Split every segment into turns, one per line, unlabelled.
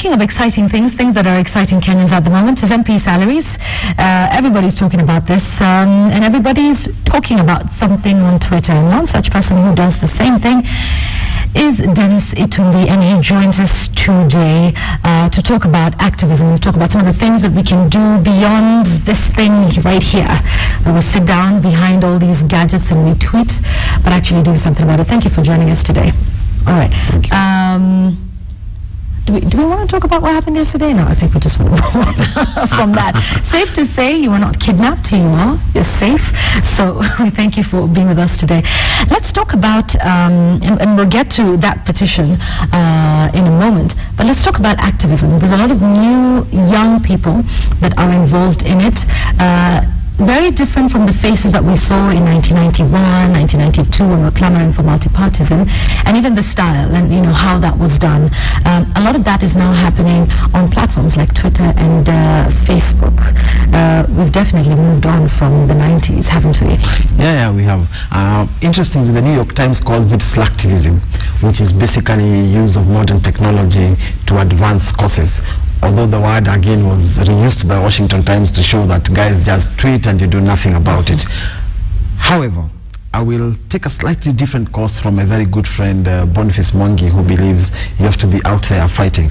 Speaking of exciting things that are exciting Kenyans at the moment is MP salaries. Everybody's talking about this, and everybody's talking about something on Twitter. And one such person who does the same thing is Dennis Itumbi, and he joins us today to talk about activism, to talk about some of the things that we can do beyond this thing right here. We sit down behind all these gadgets and we tweet, but actually doing something about it. Thank you for joining us today. All right.
Thank you.
Do we want to talk about what happened yesterday? No, I think we just want to move on from that. Safe to say you were not kidnapped. Here you are. You're safe. So we thank you for being with us today. Let's talk about, and we'll get to that petition in a moment, but let's talk about activism. There's a lot of new young people that are involved in it. Very different from the faces that we saw in 1991, 1992 when we were clamoring for multipartism, and even the style and how that was done. A lot of that is now happening on platforms like Twitter and Facebook. We've definitely moved on from the 90s, haven't we?
Yeah, we have. Interestingly, the New York Times calls it slacktivism, which is basically use of modern technology to advance causes. Although the word again was reused by Washington Times to show that guys just tweet and you do nothing about it. However, I will take a slightly different course from a very good friend, Boniface Mwangi, who believes you have to be out there fighting.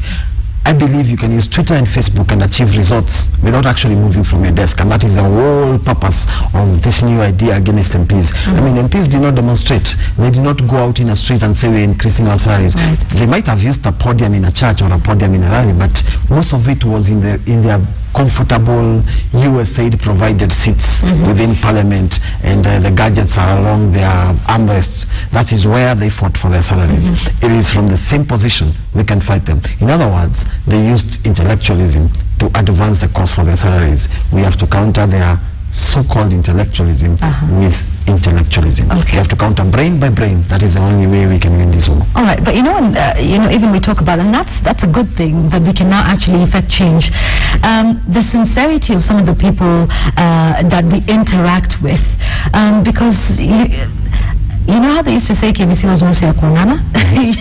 I believe you can use Twitter and Facebook and achieve results without actually moving from your desk, and that is the whole purpose of this new idea against MPs. I mean, MPs did not demonstrate. They did not go out in a street and say we're increasing our salaries.
Right.
They might have used a podium in a church or a podium in a rally, but most of it was in their comfortable USAID provided seats within Parliament, and the gadgets are along their armrests. That is where they fought for their salaries. It is from the same position we can fight them. In other words, they used intellectualism to advance the cause for their salaries. We have to counter their so-called intellectualism with intellectualism.
Okay.
We have to counter brain by brain. That is the only way we can win this war.
All right, but even we talk about, and that's a good thing, that we can now actually effect change. The sincerity of some of the people that we interact with, because you know how they used to say KBC was Musi ya kuonana?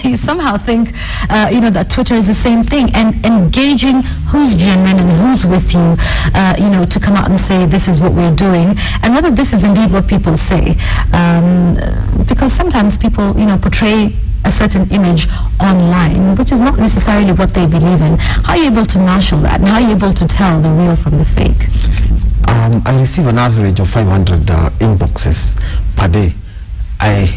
You somehow think, that Twitter is the same thing, and engaging who's genuine and who's with you, to come out and say this is what we're doing, and whether this is indeed what people say. Because sometimes people, portray a certain image online, which is not necessarily what they believe in. How are you able to marshal that, and how are you able to tell the real from the fake?
I receive an average of 500 inboxes per day. I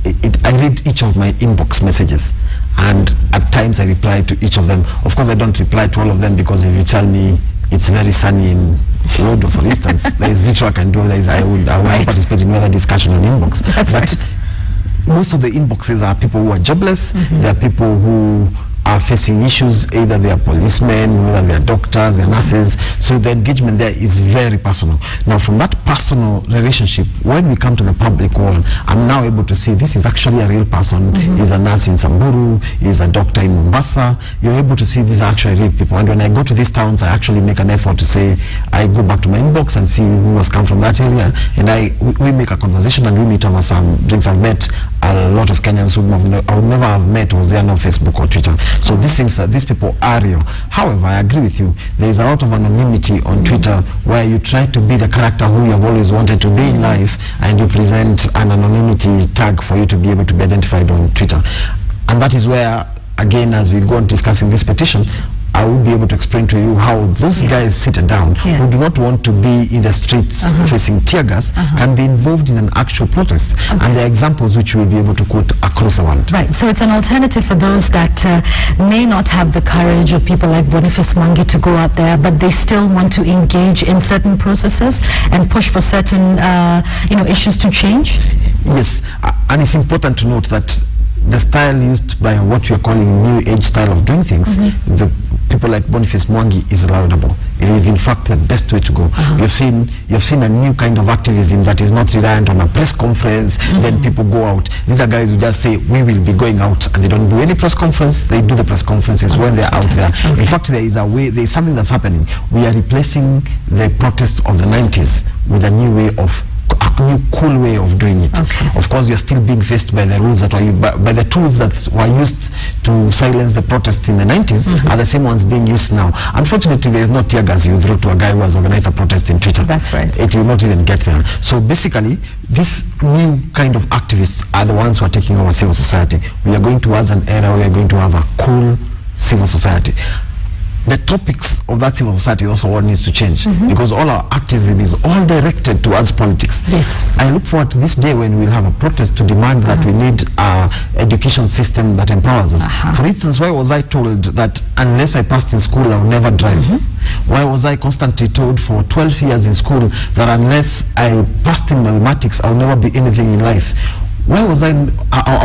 read each of my inbox messages, and at times I reply to each of them. Of course, I don't reply to all of them, because if you tell me it's very sunny in Rodo, for instance, there is little I can do. I will participate in another discussion on inbox.
That's
but
right.
Most of the inboxes are people who are jobless. There are people who are facing issues. Either they are policemen, whether they are doctors, they are nurses. So the engagement there is very personal. Now, from that personal relationship, when we come to the public world, I'm now able to see this is actually a real person. He's a nurse in Samburu, he's a doctor in Mombasa. You're able to see these are actually real people. And when I go to these towns, I actually make an effort to say, I go back to my inbox and see who has come from that area, and we make a conversation and we meet over some drinks. I've met a lot of Kenyans who I would never have met was there no Facebook or Twitter. So these people are real. However, I agree with you. There is a lot of anonymity on Twitter, where you try to be the character who you have always wanted to be in life, and you present an anonymity tag for you to be able to be identified on Twitter. And that is where, again, as we go on discussing this petition, I will be able to explain to you how those guys sit down who do not want to be in the streets facing tear gas can be involved in an actual protest. And there are examples which we will be able to quote across the world.
Right, so it's an alternative for those that may not have the courage of people like Boniface Mwangi to go out there, but they still want to engage in certain processes and push for certain issues to change?
Yes, and it's important to note that the style used by what we are calling new age style of doing things, the people like Boniface Mwangi, is laudable. It is in fact the best way to go. You've seen a new kind of activism that is not reliant on a press conference, then people go out. These are guys who just say we will be going out, and they don't do any press conference. They do the press conferences when they're out there. In fact, there is something that's happening. We are replacing the protests of the 90s with a new way of new cool way of doing it. Of course, we are still being faced by the rules that were by the tools that were used to silence the protest in the 90s are the same ones being used now. Unfortunately, there is no tear gas you throw to a guy who has organized a protest in Twitter.
That's right.
It will not even get there. So basically, these new kind of activists are the ones who are taking over civil society. We are going towards an era where we are going to have a cool civil society. The topics of that civil society is also what needs to change, because all our activism is all directed towards politics.
Yes.
I look forward to this day when we'll have a protest to demand that we need an education system that empowers us. For instance, why was I told that unless I passed in school, I would never drive? Why was I constantly told for 12 years in school that unless I passed in mathematics, I would never be anything in life? Why was I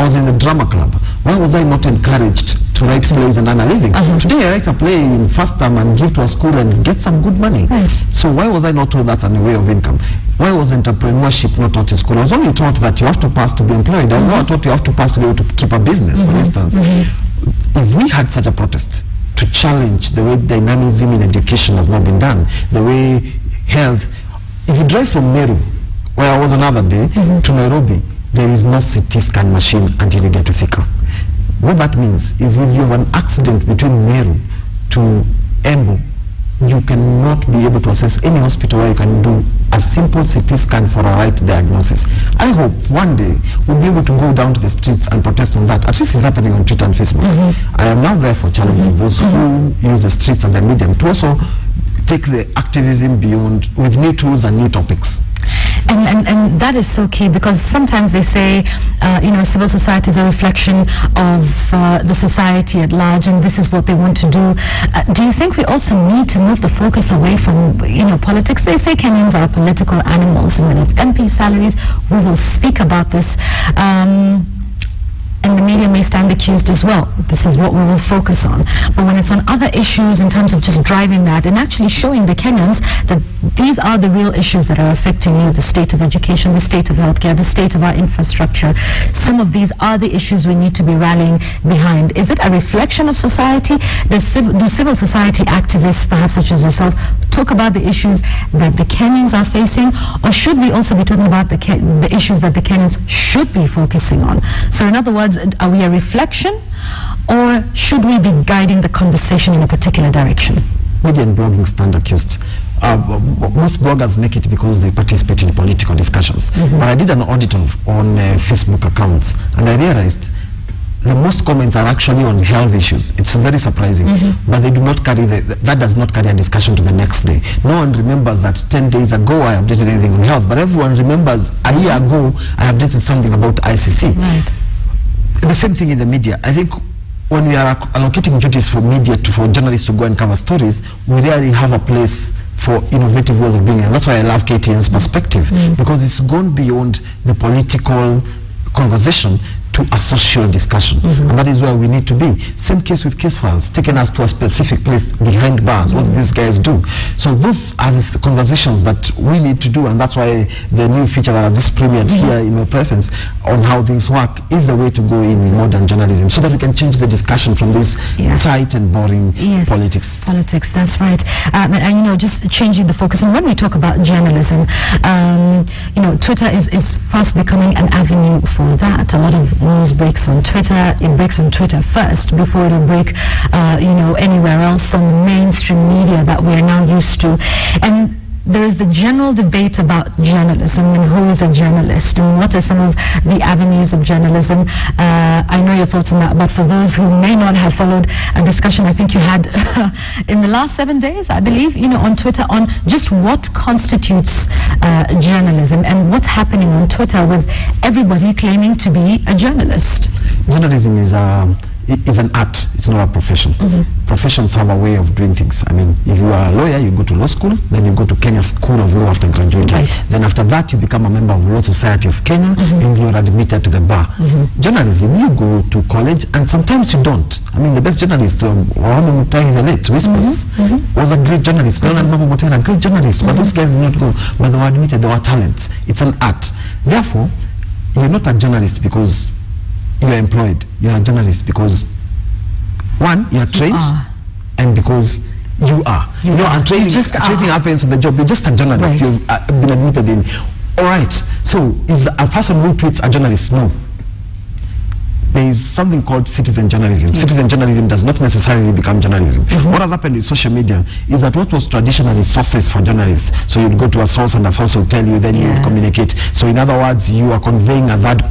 was in the drama club? Why was I not encouraged to write plays and earn a living? Today I write a play in first term and give to a school and get some good money. So why was I not told that's a way of income? Why was entrepreneurship not taught in school? I was only taught that you have to pass to be employed. I was not taught you have to pass to be able to keep a business, for instance. If we had such a protest to challenge the way dynamism in education has not been done, the way health, if you drive from Meru, where I was another day, to Nairobi, there is no CT scan machine until you get to Thika. What that means is if you have an accident between Meru to Embu, you cannot be able to access any hospital where you can do a simple CT scan for a right diagnosis. I hope one day we'll be able to go down to the streets and protest on that. At least it's happening on Twitter and Facebook. I am now therefore challenging those who use the streets as a medium to also take the activism beyond with new tools and new topics.
And that is so key, because sometimes they say, civil society is a reflection of the society at large, and this is what they want to do. Do you think we also need to move the focus away from, politics? They say Kenyans are political animals, and when it's MP salaries, we will speak about this. And the media may stand accused as well. This is what we will focus on. But when it's on other issues in terms of just driving that and actually showing the Kenyans that these are the real issues that are affecting you, the state of education, the state of healthcare, the state of our infrastructure, some of these are the issues we need to be rallying behind. Is it a reflection of society? Do civil society activists, perhaps such as yourself, talk about the issues that the Kenyans are facing? Or should we also be talking about the issues that the Kenyans should be focusing on? So in other words, are we a reflection, or should we be guiding the conversation in a particular direction?
Media and blogging stand accused. Most bloggers make it because they participate in political discussions. But I did an audit on Facebook accounts, and I realized the most comments are actually on health issues. It's very surprising, but they do not carry that does not carry a discussion to the next day. No one remembers that 10 days ago I updated anything on health, but everyone remembers a year ago I updated something about ICC.
Right.
The same thing in the media. I think when we are allocating duties for media for journalists to go and cover stories, we really have a place for innovative ways of doing it. That's why I love KTN's perspective, because it's gone beyond the political conversation to a social discussion, and that is where we need to be. Same case with case files, taking us to a specific place behind bars. What do these guys do? So those are the conversations that we need to do, and that's why the new feature that I just premiered here in your presence on how things work is the way to go in modern journalism, so that we can change the discussion from this tight and boring politics.
Politics, that's right. And just changing the focus. And when we talk about journalism, Twitter is fast becoming an avenue for that. A lot of news breaks on Twitter. It breaks on Twitter first before it'll break, anywhere else on the mainstream media that we're now used to. And there is the general debate about journalism and who is a journalist and what are some of the avenues of journalism. I know your thoughts on that, but for those who may not have followed a discussion I think you had in the last 7 days, I believe, on Twitter, on just what constitutes journalism and what's happening on Twitter with everybody claiming to be a journalist.
Journalism is an art, it's not a profession. Professions have a way of doing things. I mean, if you are a lawyer, you go to law school, then you go to Kenya School of Law after graduating. Then after that, you become a member of the Law Society of Kenya, and you're admitted to the bar. Journalism, you go to college, and sometimes you don't. I mean, the best journalist, Wahame Mutai, the late Whispers, was a great journalist. Leonard Mabo Motela, a great journalist, but those guys did not go, but they were admitted, they were talents. It's an art. Therefore, you're not a journalist because you are employed. You're a journalist because, one, you are trained, and because you are. And training happens on the job. You're just a journalist. You've been admitted in. All right. So is a person who tweets a journalist? No. There is something called citizen journalism. Citizen journalism does not necessarily become journalism. What has happened with social media is that what was traditionally sources for journalists, so you'd go to a source and a source will tell you, then you would communicate. So in other words, you are conveying a third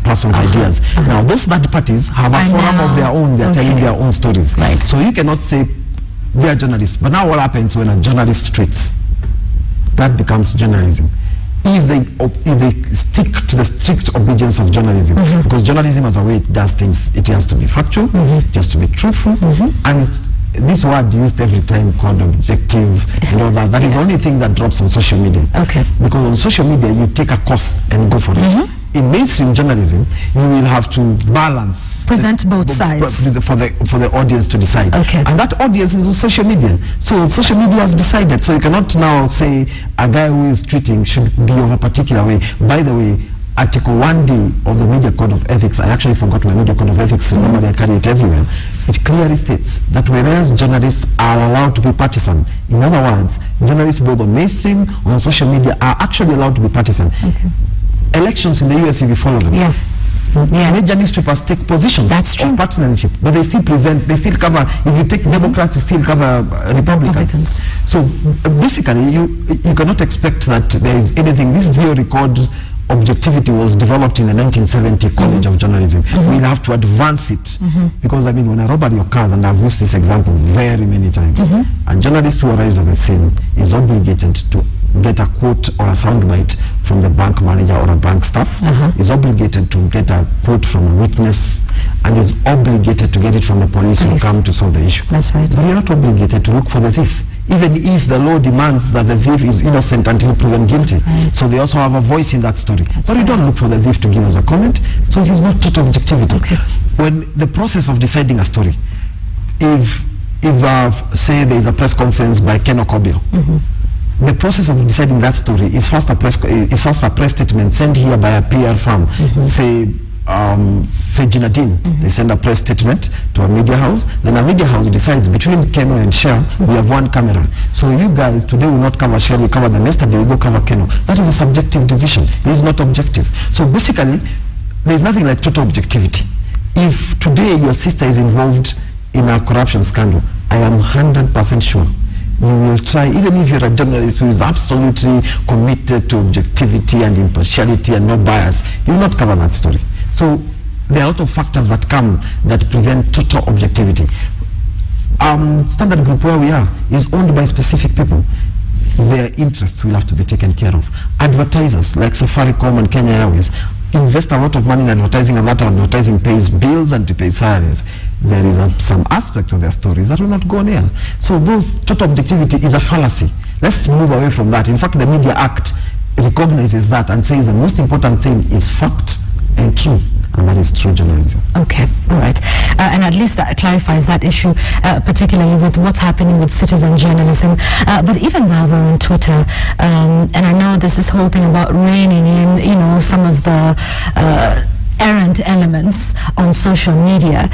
person's ideas. Now those third parties have a forum of their own. They're telling their own stories.
Right.
So you cannot say they are journalists. But now what happens when a journalist tweets? That becomes journalism. If they stick to the strict obedience of journalism, because journalism as a way it does things, it has to be factual, it has to be truthful, and this word used every time called objective and all that, that is the only thing that drops on social media.
Okay.
Because on social media you take a course and go for it. In mainstream journalism, you will have to balance,
present both sides
for the audience to decide.
Okay.
And that audience is on social media. So social media has decided. So you cannot now say a guy who is tweeting should be of a particular way. By the way, Article 1D of the Media Code of Ethics, I actually forgot my Media Code of Ethics, normally I carry it everywhere. It clearly states that whereas journalists are allowed to be partisan, in other words, journalists both on mainstream or on social media are actually allowed to be partisan. Okay. Elections in the US, if you follow them, major newspapers take positions of partisanship, but they still cover, if you take Democrats, you still cover Republicans. So basically, you cannot expect that there is anything, this theory called objectivity was developed in the 1970 College of Journalism. We'll have to advance it, because I mean, when I rob your cars, and I've used this example very many times, a journalist who arrives at the scene is obligated to get a quote or a soundbite from the bank manager or a bank staff, is obligated to get a quote from a witness, and is obligated to get it from the police who come to solve the issue.
That's right.
But you're not obligated to look for the thief, even if the law demands that the thief is innocent until proven guilty. So they also have a voice in that story. But you don't look for the thief to give us a comment, so it is not total objectivity. When the process of deciding a story, if say there is a press conference by Ken Okobio, the process of deciding that story is first a press statement sent here by a PR firm, say Ginadine, they send a press statement to a media house, then a media house decides between Keno and Shell, we have one camera. So you guys, today will not cover Shell, we cover the next day we go cover Keno. That is a subjective decision. It is not objective. So basically, there is nothing like total objectivity. If today your sister is involved in a corruption scandal, I am 100% sure you will try, even if you're a journalist who is absolutely committed to objectivity and impartiality and no bias, you will not cover that story. So there are a lot of factors that come that prevent total objectivity. Standard Group, where we are, is owned by specific people. Their interests will have to be taken care of. Advertisers like Safaricom and Kenya Airways invest a lot of money in advertising, and that advertising pays bills and pays salaries. There is some aspect of their stories that will not go on air. So those total objectivity is a fallacy. Let's move away from that. In fact, the Media Act recognizes that and says the most important thing is fact and truth, and that is true journalism.
Okay, all right. And at least that clarifies that issue, particularly with what's happening with citizen journalism. But even while we're on Twitter, and I know there's this whole thing about reining in, some of the errant elements on social media.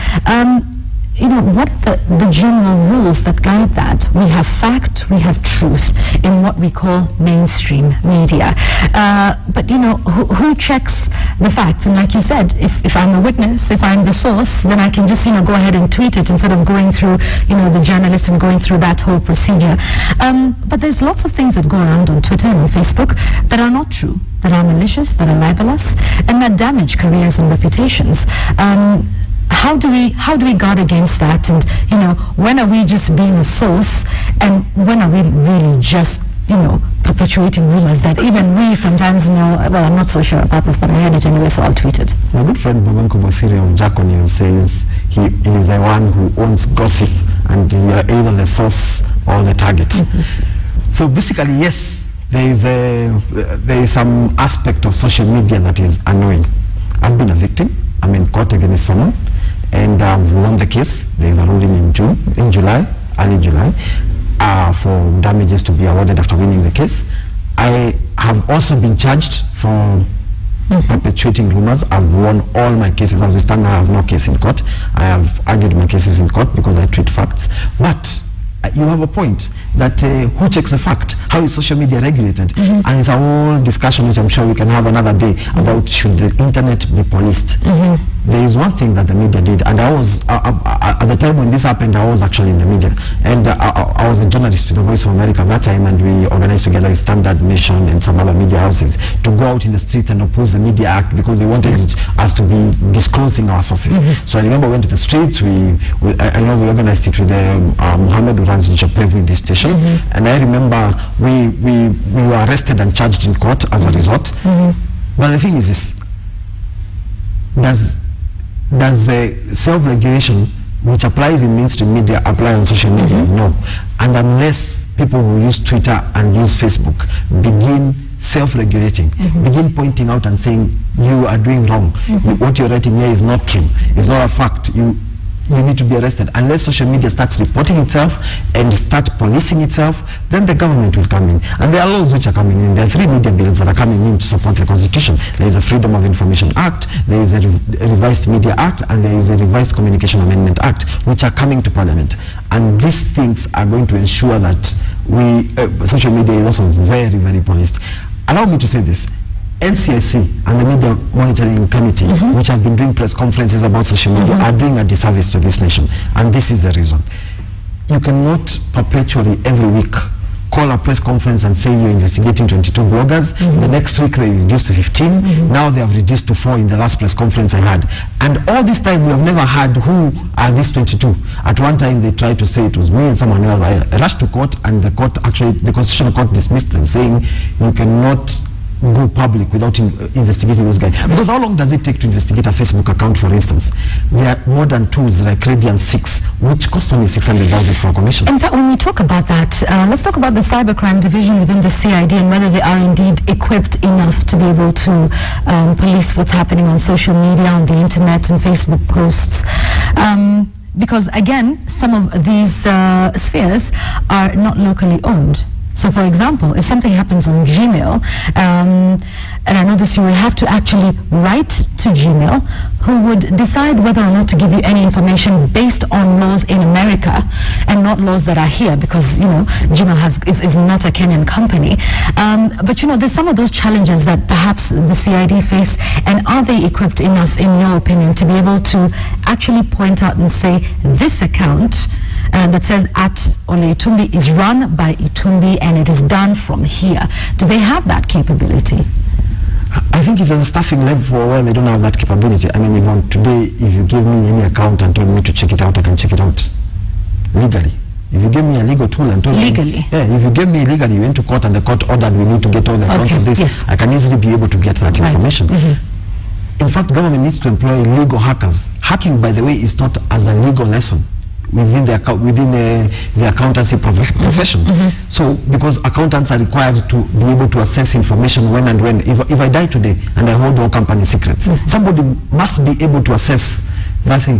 What are the general rules that guide that? We have fact, we have truth in what we call mainstream media. But who checks the facts? And like you said, if I'm a witness, if I'm the source, then I can just go ahead and tweet it instead of going through the journalist and going through that whole procedure. But there's lots of things that go around on Twitter and on Facebook that are not true, that are malicious, that are libelous, and that damage careers and reputations. How do we guard against that? And when are we just being a source, and when are we really just perpetuating rumors that even we sometimes know? Well, I'm not so sure about this, but I heard it anyway, so I'll tweet it.
My good friend Babanko Bosiri of Jacko News says he is the one who owns gossip, and you are either the source or the target. So basically, yes, there is some aspect of social media that is annoying. I've been a victim. I'm in court against someone, and I've won the case. There is a ruling in early July, for damages to be awarded after winning the case. I have also been charged for perpetuating rumors. I've won all my cases. As we stand now, I have no case in court. I have argued my cases in court because I treat facts. But you have a point that who checks the fact? How is social media regulated? And it's a whole discussion which I'm sure we can have another day about should the internet be policed. There is one thing that the media did, and I was at the time when this happened, I was actually in the media, and I was a journalist with the Voice of America at that time, and we organized together with Standard Nation and some other media houses to go out in the street and oppose the Media Act because they wanted us to be disclosing our sources. So I remember we went to the streets. I know we organized it with Mohammed who runs Jopevu in this station, and I remember we were arrested and charged in court as a result. But the thing is this: does self-regulation which applies in mainstream media apply on social media? No. And unless people who use Twitter and use Facebook begin self-regulating, begin pointing out and saying you are doing wrong, what you're writing here is not true, it's not a fact, you need to be arrested. Unless social media starts reporting itself and start policing itself, then the government will come in. And there are laws which are coming in. There are 3 media bills that are coming in to support the Constitution. There is a Freedom of Information Act, there is a revised Media Act, and there is a revised Communication Amendment Act, which are coming to Parliament. And these things are going to ensure that social media is also very, very policed. Allow me to say this. NCIC and the Media Monitoring Committee, which have been doing press conferences about social media, are doing a disservice to this nation. And this is the reason. You cannot perpetually every week call a press conference and say you're investigating 22 bloggers. The next week they reduced to 15. Now they have reduced to 4 in the last press conference I had. And all this time we have never heard who are these 22. At one time they tried to say it was me and someone else. I rushed to court, and the court actually, the Constitutional Court dismissed them, saying you cannot go public without investigating those guys. Because how long does it take to investigate a Facebook account, for instance? There are modern tools like Radiant 6, which cost only 600,000 for a commission.
In fact, when we talk about that, let's talk about the cybercrime division within the CID and whether they are indeed equipped enough to be able to police what's happening on social media, on the internet, and Facebook posts. Because again, some of these spheres are not locally owned. So, for example, if something happens on Gmail, and I know this, you will have to actually write to Gmail, who would decide whether or not to give you any information based on laws in America and not laws that are here, because, you know, Gmail is not a Kenyan company. But, you know, there's some of those challenges that perhaps the CID face, and are they equipped enough, in your opinion, to be able to actually point out and say, this account that says @Itumbi is run by Itumbi and it is done from here. Do they have that capability?
I think it's at a staffing level where they don't have that capability. I mean, Yvonne, today, if you give me any account and told me to check it out, I can check it out legally. If you give me a legal tool and told
legally,
if you give me legally, you went to court and the court ordered we need to get all the accounts of this, yes, I can easily be able to get that information. In fact, government needs to employ legal hackers. Hacking, by the way, is taught as a legal lesson within the accountancy profession. So, because accountants are required to be able to assess information when and when. If I die today and I hold all company secrets, somebody must be able to assess that thing.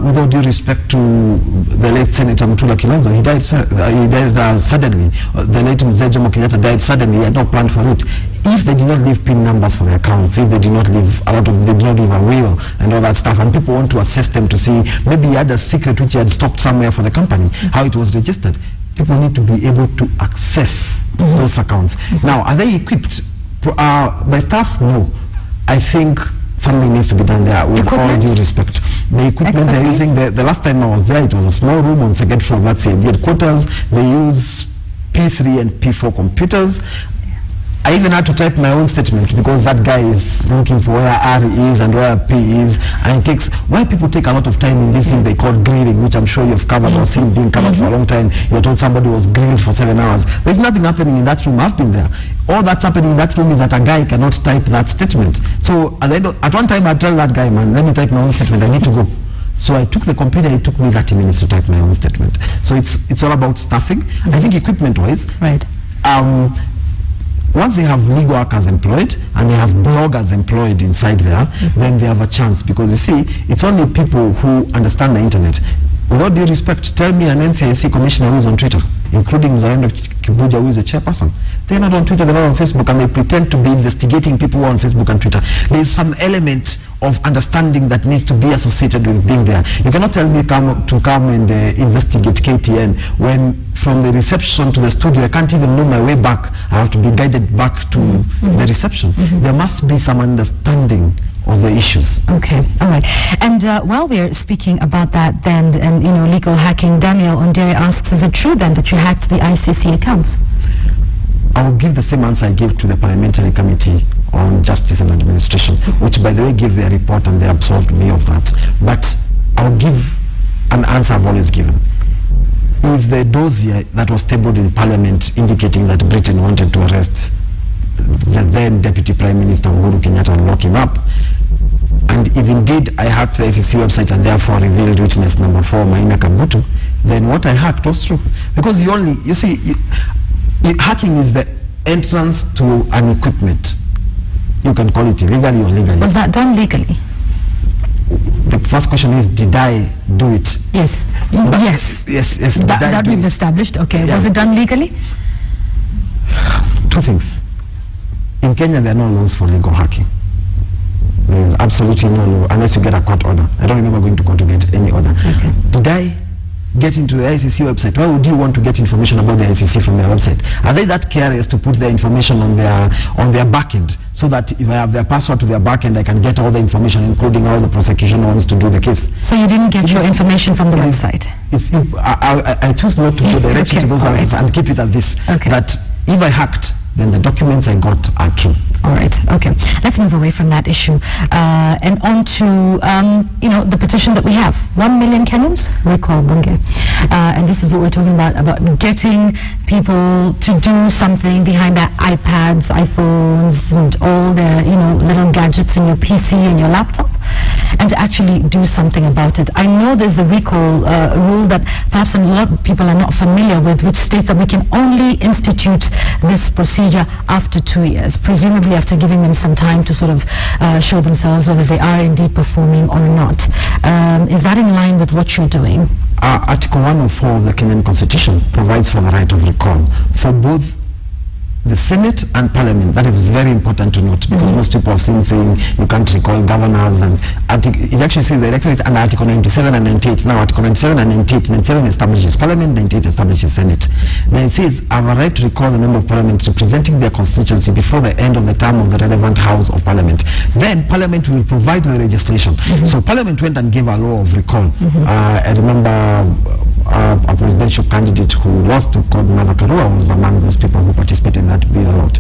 With all due respect to the late Senator Mutula Kilonzo, he died suddenly. The late Mzee Jomo Kenyatta died suddenly. He had not planned for it. If they did not leave PIN numbers for their accounts, if they did not leave they did not leave a will and all that stuff, and people want to assess them to see maybe he had a secret which he had stopped somewhere for the company, how it was registered, people need to be able to access those accounts. Now, are they equipped? By staff, no. I think something needs to be done there with all due respect. The equipment they're using, the last time I was there, it was a small room on second floor. That's it. Headquarters, they use P3 and P4 computers. I even had to type my own statement because that guy is looking for where R is and where P is, and it takes, why people take a lot of time in this thing they call grilling, which I'm sure you've covered or seen being covered for a long time. You're told somebody was grilled for 7 hours. There's nothing happening in that room. I've been there. All that's happening in that room is that a guy cannot type that statement. So at the end of, at one time I tell that guy, man, let me type my own statement, I need to go. So I took the computer, it took me 30 minutes to type my own statement. So it's all about staffing. I think equipment-wise,
right.
Once they have legal workers employed and they have bloggers employed inside there, then they have a chance, because you see, it's only people who understand the internet. Without due respect, tell me an NCIC commissioner who is on Twitter, including Mzalendo Kibuja, who is the chairperson. They're not on Twitter, they're not on Facebook, and they pretend to be investigating people who are on Facebook and Twitter. There is some element of understanding that needs to be associated with being there. You cannot tell me to come and investigate KTN when from the reception to the studio I can't even know my way back. I have to be guided back to the reception. There must be some understanding of the issues.
Okay, all right. And while we're speaking about that then, and legal hacking, Daniel Ondere asks, is it true then that you hacked the ICC accounts?
I will give the same answer I gave to the Parliamentary Committee on Justice and Administration, which by the way gave their report and they absolved me of that. But I will give an answer I've always given. If the dossier that was tabled in Parliament indicating that Britain wanted to arrest the then Deputy Prime Minister Uhuru Kenyatta and lock him up, and if indeed I hacked the ICC website and therefore revealed witness number 4, Maina Kabutu, then what I hacked was true. Because hacking is the entrance to an equipment. You can call it illegally or legally.
Was that done legally?
The first question is, did I do it?
Yes. Yes. That we've established. Okay. Yeah. Was it done legally?
Two things. In Kenya, there are no laws for legal hacking. There is absolutely no law unless you get a court order. I don't remember going to court to get any order. Okay. Did I get into the ICC website? Why would you want to get information about the ICC from their website? Are they that careless to put their information on their back end, so that if I have their password to their back end, I can get all the information, including all the prosecution wants to do the case?
So you didn't get your information from the website?
I choose not to go directly to those answers and keep it at this. Okay. That if I hacked, then the documents I got are true.
All right. Okay. Let's move away from that issue and on to the petition that we have. 1 million Kenyans recall Bunge, and this is what we're talking about getting people to do something behind their iPads, iPhones, and all their little gadgets in your PC and your laptop, and to actually do something about it. I know there's the recall rule that perhaps a lot of people are not familiar with, which states that we can only institute this procedure after 2 years, presumably after giving them some time to sort of show themselves whether they are indeed performing or not. Is that in line with what you're doing?
Article 104 of the Kenyan Constitution provides for the right of recall for both the Senate and Parliament. That is very important to note, because most people have seen saying you can't recall governors, and it actually says the electorate under Article 97 and 98. Now Article 97 and 98, 97 establishes Parliament, 98 establishes Senate. Then it says I have a right to recall the member of Parliament representing their constituency before the end of the term of the relevant House of Parliament. Then Parliament will provide the legislation. So Parliament went and gave a law of recall. I remember a presidential candidate who lost, called Mother Karua, was among those people who participated in that bill a lot.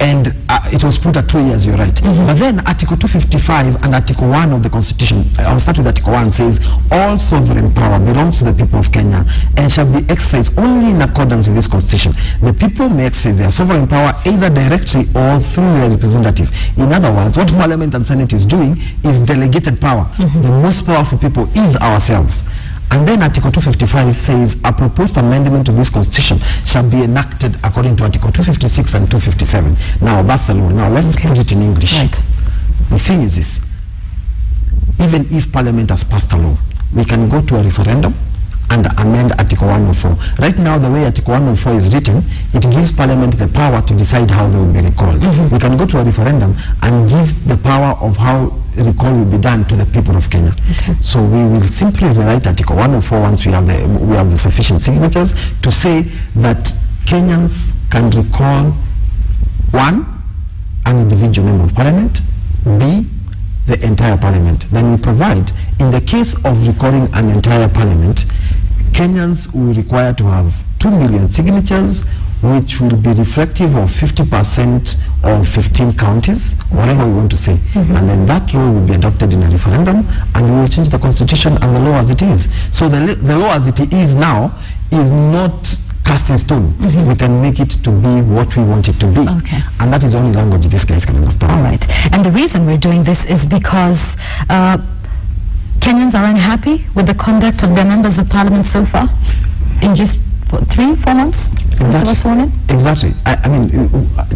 And it was put at 2 years, you're right. But then Article 255 and Article 1 of the Constitution, I'll start with Article 1, says all sovereign power belongs to the people of Kenya and shall be exercised only in accordance with this Constitution. The people may exercise their sovereign power either directly or through their representative. In other words, what Parliament and Senate is doing is delegated power. The most powerful people is ourselves. And then Article 255 says a proposed amendment to this Constitution shall be enacted according to Article 256 and 257. Now that's the law. Now let's put it in English. Right. The thing is this: even if Parliament has passed a law, we can go to a referendum and amend Article 104. Right now, the way Article 104 is written, it gives Parliament the power to decide how they will be recalled. We can go to a referendum and give the power of how recall will be done to the people of Kenya. So we will simply rewrite Article 104 once we have the sufficient signatures to say that Kenyans can recall 1, an individual member of Parliament, B, the entire Parliament. Then we provide, in the case of recalling an entire Parliament, Kenyans will require to have 2 million signatures, which will be reflective of 50% of 15 counties, whatever we want to say. And then that law will be adopted in a referendum, and we will change the Constitution and the law as it is. So the law as it is now is not cast in stone. We can make it to be what we want it to be. And that is the only language these guys can understand.
All right. And the reason we're doing this is because Kenyans are unhappy with the conduct of their members of Parliament so far in just 3-4 months since they were sworn in?
Exactly. I mean,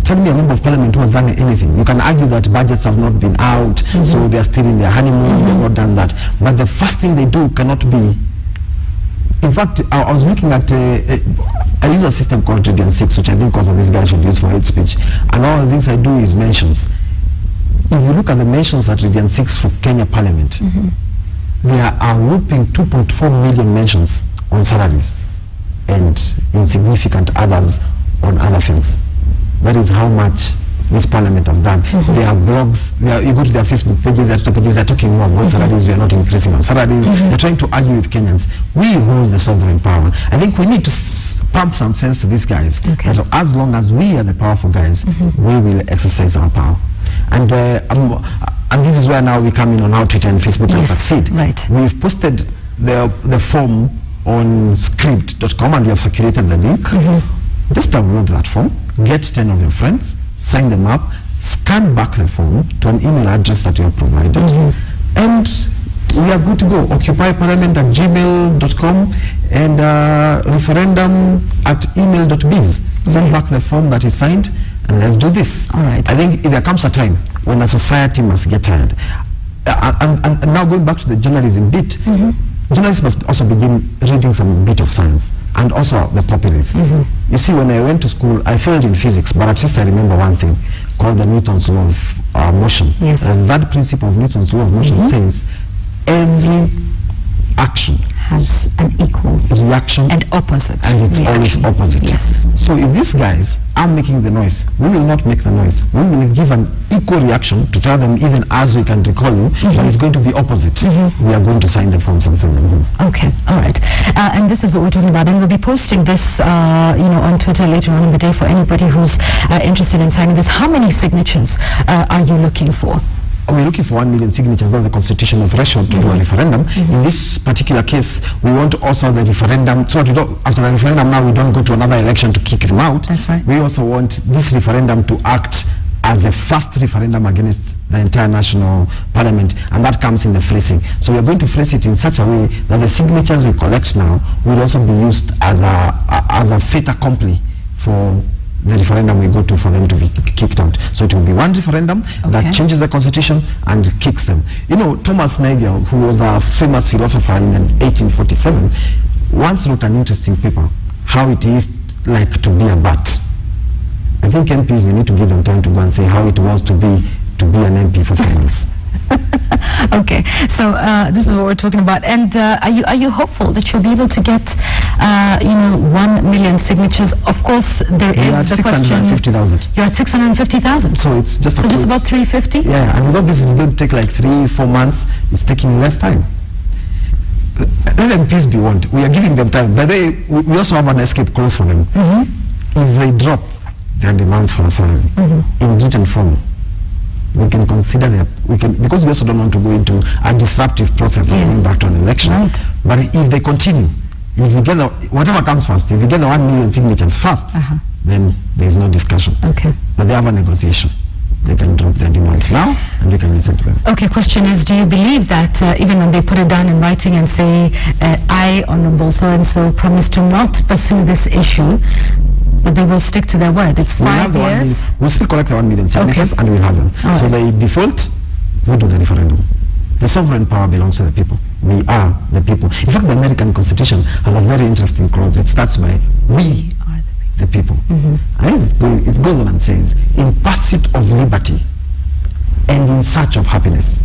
tell me a member of Parliament who has done anything. You can argue that budgets have not been out, so they are still in their honeymoon, they've not done that. But the first thing they do cannot be. In fact, I was looking at I use a system called Radiant 6, which I think also these guys should use for hate speech. And all the things I do is mentions. If you look at the mentions at Radiant 6 for Kenya Parliament, there are whopping 2.4 million mentions on salaries and insignificant others on other things. That is how much this parliament has done. There are blogs, you go to their Facebook pages, their Twitter pages, they're talking more about salaries. We are not increasing our salaries. They're trying to argue with Kenyans. We hold the sovereign power. I think we need to pump some sense to these guys that as long as we are the powerful guys, we will exercise our power. And this is where now we come in on how Twitter and Facebook can succeed.
Right.
We've posted the form on script.com and we have circulated the link. Just download that form, get 10 of your friends, sign them up, scan back the form to an email address that you have provided, and we are good to go. occupyparliament@gmail.com and referendum@email.biz. Send back the form that is signed, and let's do this.
All right.
I think there comes a time when a society must get tired. And now going back to the journalism bit, journalists must also begin reading some bit of science and also the populists. You see, when I went to school, I failed in physics, but at least I remember one thing called the Newton's law of motion. And that principle of Newton's law of motion says every action
has an equal
reaction
and opposite,
and it's always opposite. So if these guys are making the noise, we will not make the noise. We will give an equal reaction to tell them, even as we can recall you, but it's going to be opposite. We are going to sign the forms and send them home.
Okay, all right. And this is what we're talking about, and we'll be posting this on Twitter later on in the day for anybody who's interested in signing this. How many signatures are you looking for?
We're looking for 1 million signatures. That's the constitutional threshold to do a referendum. In this particular case, we want also the referendum. So after the referendum, now we don't go to another election to kick them out.
That's right.
We also want this referendum to act as a first referendum against the entire national parliament, and that comes in the phrasing. So we're going to phrase it in such a way that the signatures we collect now will also be used as a fait accompli for the referendum we go to for them to be kicked out. So it will be one referendum that changes the constitution and kicks them. You know, Thomas Nagel, who was a famous philosopher in 1847, once wrote an interesting paper, how it is like to be a bat. I think MPs, we need to give them time to go and say how it was to be an MP for 4 months.
Okay, so this is what we're talking about. And are you hopeful that you'll be able to get 1 million signatures? Of course, there is the question.
650,000.
You're at 650,000.
So it's just
about 350.
Yeah, and without this, it's going to take like 3-4 months. It's taking less time. Let MPs be warned. We are giving them time. By the way, we also have an escape clause for them. If they drop their demands for a salary in written form, we can consider them. Because we also don't want to go into a disruptive process of going back to an election. But if they continue, if we get whatever comes first, if we get the 1 million signatures first, then there is no discussion. But they have a negotiation. They can drop their demands now, and we can listen to them. Okay, question is, do you believe that even when they put it down in writing and say, I, Honorable so-and-so, promise to not pursue this issue, that they will stick to their word? It's 5 years. We'll still collect the 1 million signatures and we'll have them. So they default, we do the referendum. The sovereign power belongs to the people. We are the people. In fact, the American Constitution has a very interesting clause. It starts by, we are the people. And it goes on and says, in pursuit of liberty and in search of happiness,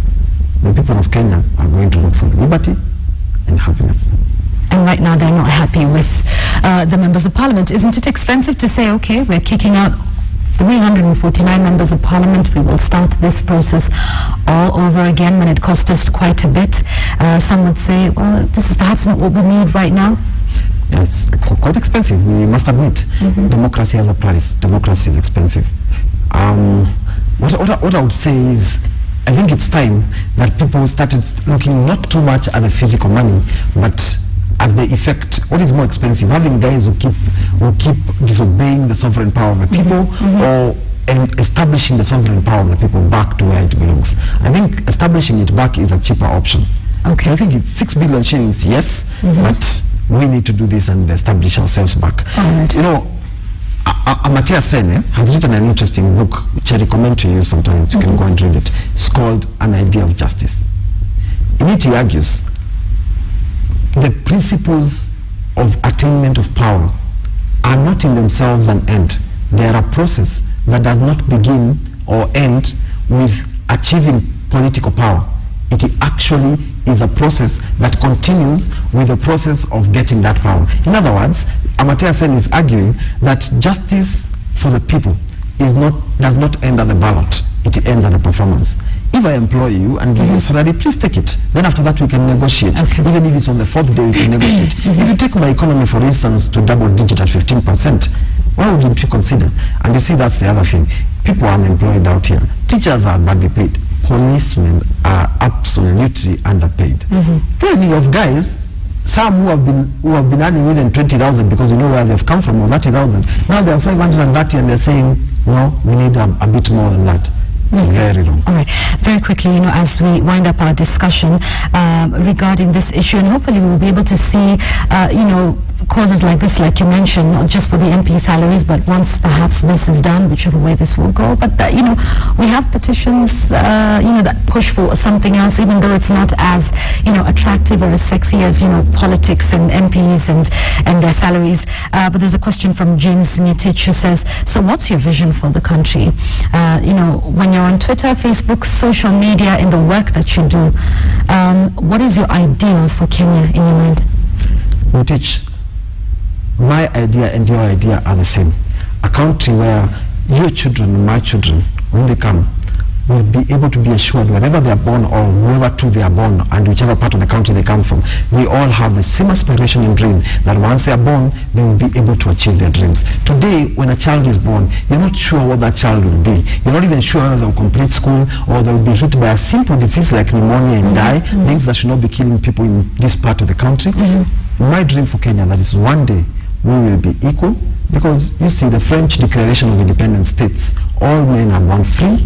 the people of Kenya are going to look for liberty and happiness.
And right now they're not happy with the members of parliament. Isn't it expensive to say, okay, we're kicking out 349 members of parliament, we will start this process all over again when it cost us quite a bit? Some would say, well, this is perhaps not what we need right now.
Yeah, it's quite expensive, we must admit. Democracy has a price. Democracy is expensive. What I would say is, I think it's time that people started looking not too much at the physical money, but at the effect. What is more expensive, having guys who keep disobeying the sovereign power of the people, or establishing the sovereign power of the people back to where it belongs? I think establishing it back is a cheaper option. I think it's 6 billion shillings, yes, but we need to do this and establish ourselves back. You know, Amartya Sen has written an interesting book which I recommend to you sometimes. You can go and read it. It's called An Idea of Justice. In it he argues the principles of attainment of power are not in themselves an end. They are a process that does not begin or end with achieving political power. It actually is a process that continues with the process of getting that power. In other words, Amartya Sen is arguing that justice for the people does not end at the ballot. It ends at the performance. If I employ you and give you a salary, please take it. Then after that we can negotiate. Okay. Even if it's on the 4th day, we can negotiate. If you take my economy, for instance, to double digit at 15%, why wouldn't you consider? And you see, that's the other thing. People are unemployed out here. Teachers are badly paid. Policemen are absolutely underpaid. Then you have guys, some who have been earning even 20,000 because you know where they've come from, or 30,000. Now they are 530 and they're saying, no, we need a bit more than that. Very wrong.
All right. Very quickly, as we wind up our discussion regarding this issue, and hopefully we will be able to see, causes like this, like you mentioned, not just for the MP salaries, but once perhaps this is done, whichever way this will go. But that, we have petitions, that push for something else, even though it's not as, attractive or as sexy as, politics and MPs and their salaries. But there's a question from James Nitich who says, so what's your vision for the country? When you're on Twitter, Facebook, social media, in the work that you do, what is your ideal for Kenya in your mind?
Nitich, my idea and your idea are the same. A country where your children and my children, when they come, will be able to be assured wherever they are born or wherever to they are born and whichever part of the country they come from, they all have the same aspiration and dream that once they are born, they will be able to achieve their dreams. Today, when a child is born, you're not sure what that child will be. You're not even sure whether they'll complete school or they'll be hit by a simple disease like pneumonia and die, things that should not be killing people in this part of the country. My dream for Kenya, that is one day we will be equal, because you see the French Declaration of Independence states all men are born free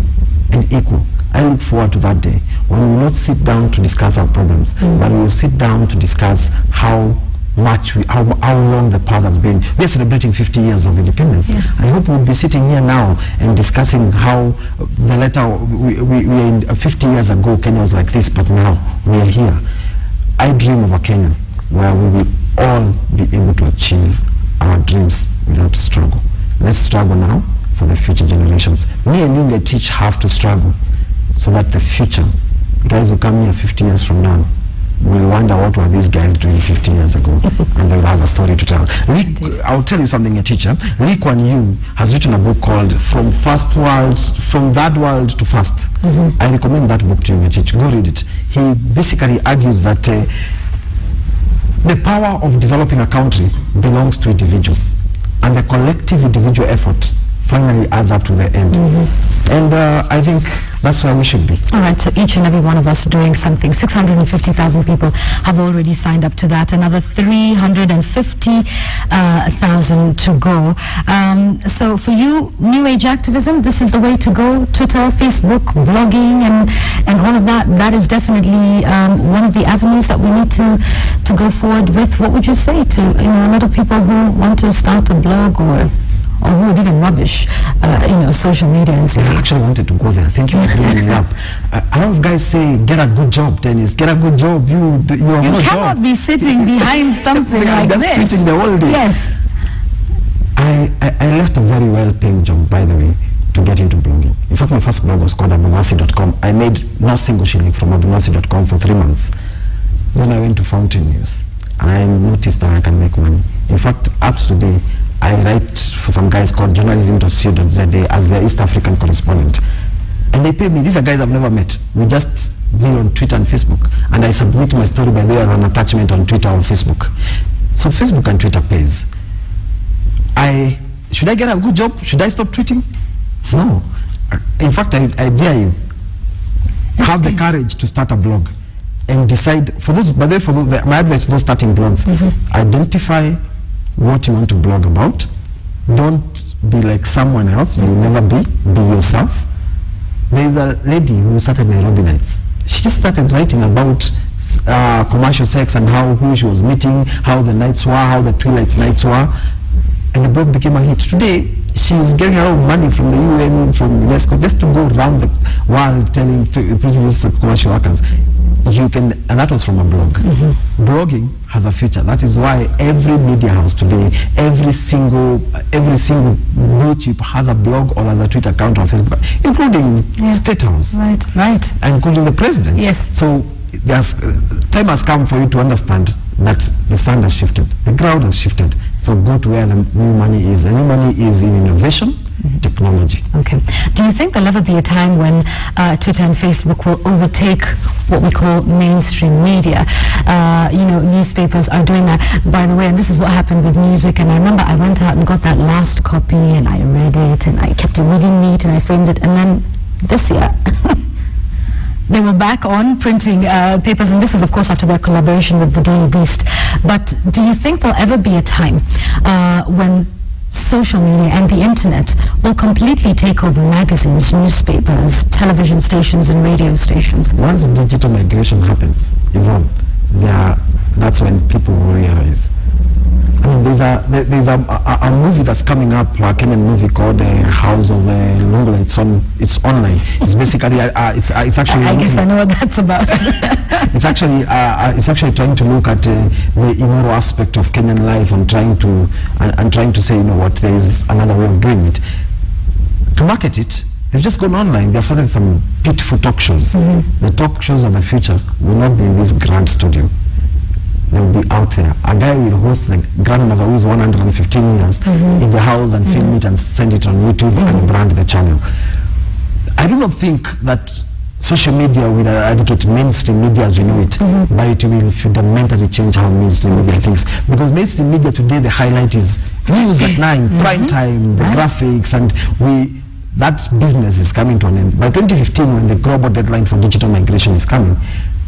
and equal. I look forward to that day when we will not sit down to discuss our problems, but we will sit down to discuss how long the path has been. We are celebrating 50 years of independence. I hope we'll be sitting here now and discussing how the letter 50 years ago Kenya was like this, but now we are here. I dream of a Kenya where we will all be able to achieve our dreams without struggle. Let's struggle now for the future generations. Me and you, Nitich, have to struggle so that the future guys who come here 50 years from now will wonder what were these guys doing 50 years ago, and they will have a story to tell. I'll tell you something, a teacher. Lee Kuan Yew has written a book called From Third World to First. I recommend that book to you, Nitich. Go read it. He basically argues that the power of developing a country belongs to individuals, and the collective individual effort finally adds up to the end. And I think that's where we should be.
All right, so each and every one of us doing something. 650,000 people have already signed up to that. Another 350,000 to go. So for you, New Age activism, this is the way to go. Twitter, Facebook, blogging, and all of that. That is definitely one of the avenues that we need to go forward with. What would you say to a lot of people who want to start a blog or who would even rubbish, social media and say,
I actually wanted to go there. Thank you for bringing me up. A lot of guys say, get a good job, Dennis. Get a good job. You
cannot be sitting behind something like
just
this.
Tweeting the whole day.
Yes.
I left a very well-paying job, by the way, to get into blogging. In fact, my first blog was called abunwasi.com. I made no single shilling from abunwasi.com for 3 months. Then I went to Fountain News, and I noticed that I can make money. In fact, up to today, I write for some guys called journalism.co.za as their East African correspondent. And they pay me. These are guys I've never met. We just meet on Twitter and Facebook. And I submit my story by way as an attachment on Twitter or Facebook. So Facebook and Twitter pays. Should I get a good job? Should I stop tweeting? No. In fact, I dare you. Have the courage to start a blog and decide. For those, by the way, my advice to those starting blogs, identify what you want to blog about. Don't be like someone else. You'll never be yourself. There's a lady who started Nairobi Nights. She just started writing about commercial sex and who she was meeting, how the nights were, how the twilight nights were, and the blog became a hit. Today, she's getting a lot of money from the UN, from UNESCO, just to go around the world preaching this to commercial workers. you can, and that was from a blog. Blogging has a future. That is why every media house today, every single blue chip has a blog or has a Twitter account or Facebook, including State House,
right,
and including the president.
Yes.
So there's time has come for you to understand that the sun has shifted, the ground has shifted. So go to where the new money is. The new money is in innovation, technology.
Okay. Do you think there'll ever be a time when Twitter and Facebook will overtake what we call mainstream media? You know, newspapers are doing that. By the way, and this is what happened with Newsweek, and I remember I went out and got that last copy, and I read it, and I kept it really neat, and I framed it, and then this year... They were back on printing papers, and this is, of course, after their collaboration with the Daily Beast. But do you think there'll ever be a time when social media and the internet will completely take over magazines, newspapers, television stations, and radio stations?
Once digital migration happens, Yvonne, that's when people will realize. I mean, there's a movie that's coming up, a Kenyan movie called House of Longla. It's online. It's basically it's actually.
I guess I know what that's about.
It's actually trying to look at the immoral aspect of Kenyan life and trying to say, you know what, there is another way of doing it. To market it, they've just gone online. They've started some beautiful talk shows. The talk shows of the future will not be in this grand studio. They will be out there. A guy will host the grandmother who is 115 years in the house and film it and send it on YouTube and brand the channel. I do not think that social media will eradicate mainstream media as we know it, but it will fundamentally change how mainstream media thinks. Because mainstream media today, the highlight is news at 9, prime time, the graphics, and that business is coming to an end. By 2015, when the global deadline for digital migration is coming,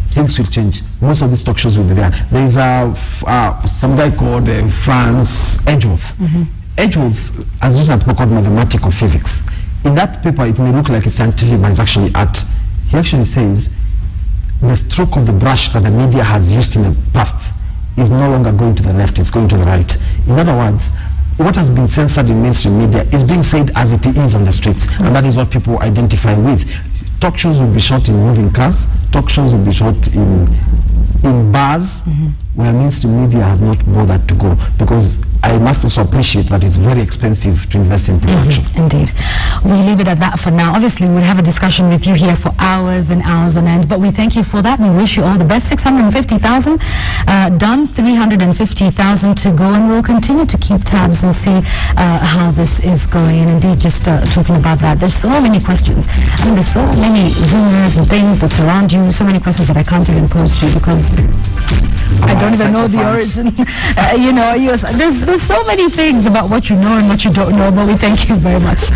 things will change. Most of these talk shows will be there. There is some guy called Franz Edgeworth. Edgeworth has written a paper called Mathematical Physics. In that paper, it may look like it's scientific, but it's actually art. He actually says the stroke of the brush that the media has used in the past is no longer going to the left, it's going to the right. In other words, what has been censored in mainstream media is being said as it is on the streets, and that is what people identify with. Talk shows will be shot in moving cars. Talk shows will be shot in bars where mainstream media has not bothered to go, because I must also appreciate that it's very expensive to invest in production.
Indeed. We leave it at that for now. Obviously, we'll have a discussion with you here for hours and hours on end, but we thank you for that. We wish you all the best. 650,000 done, 350,000 to go, and we'll continue to keep tabs and see how this is going. And indeed, just talking about that, there's so many questions. I mean, there's so many rumors and things that surround you, so many questions that I can't even pose to you because I don't even know the origin. You know, there's so many things about what you know and what you don't know, but we thank you very much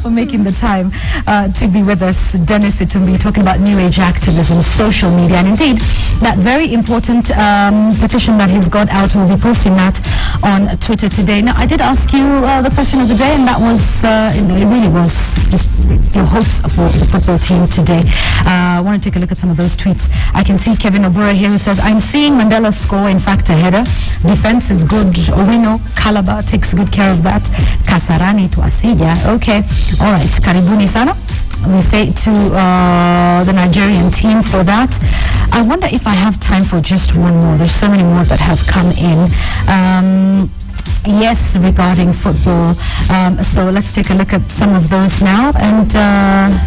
for making the time to be with us. Dennis Itumbi, talking about new age activism, social media, and indeed that very important petition that he's got out. We'll be posting that on Twitter today. Now, I did ask you the question of the day, and that was, it really was just your hopes for the football team today. I want to take a look at some of those tweets. I can see Kevin Obura here who says, I'm seeing Mandela score, in fact, a header. Defense is good. Owino, Calabar takes good care of that. Kasarani to Asija. Okay. All right. Karibuni sana. We say to the Nigerian team for that. I wonder if I have time for just one more. There's so many more that have come in. Yes, regarding football. So let's take a look at some of those now. And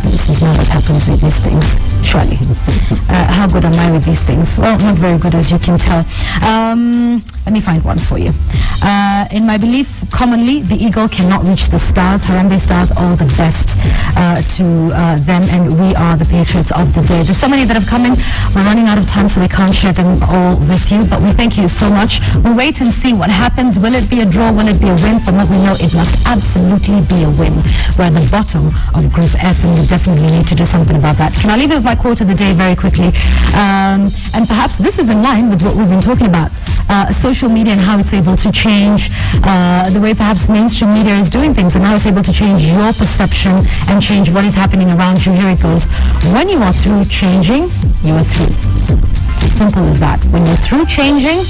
this is not what happens with these things, surely. How good am I with these things? Well, not very good, as you can tell. Let me find one for you. In my belief, commonly, the eagle cannot reach the stars. Harambee Stars, all the best to them, and we are the patriots of the day. There's so many that have come in. We're running out of time, so we can't share them all with you, but we thank you so much. We'll wait and see what happens. Will it be a draw? Will it be a win? From what we know, it must absolutely be a win. We're at the bottom of Group F, and we definitely need to do something about that. Can I leave it with my quote of the day very quickly? And perhaps this is in line with what we've been talking about. Social media and how it's able to change the way perhaps mainstream media is doing things, and how it's able to change your perception and change what is happening around you. Here it goes. When you are through changing, you are through. Simple as that. When you're through changing,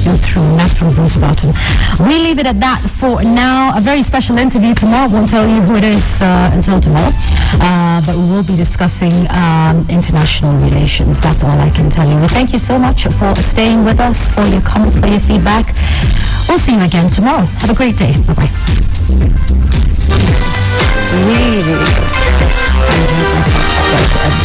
you through. And that's from Bruce Barton. We leave it at that for now. A very special interview tomorrow. Won't tell you who it is until tomorrow. But we will be discussing international relations. That's all I can tell you. We thank you so much for staying with us, for your comments, for your feedback. We'll see you again tomorrow. Have a great day. Bye-bye. Really, really good. I enjoyed myself.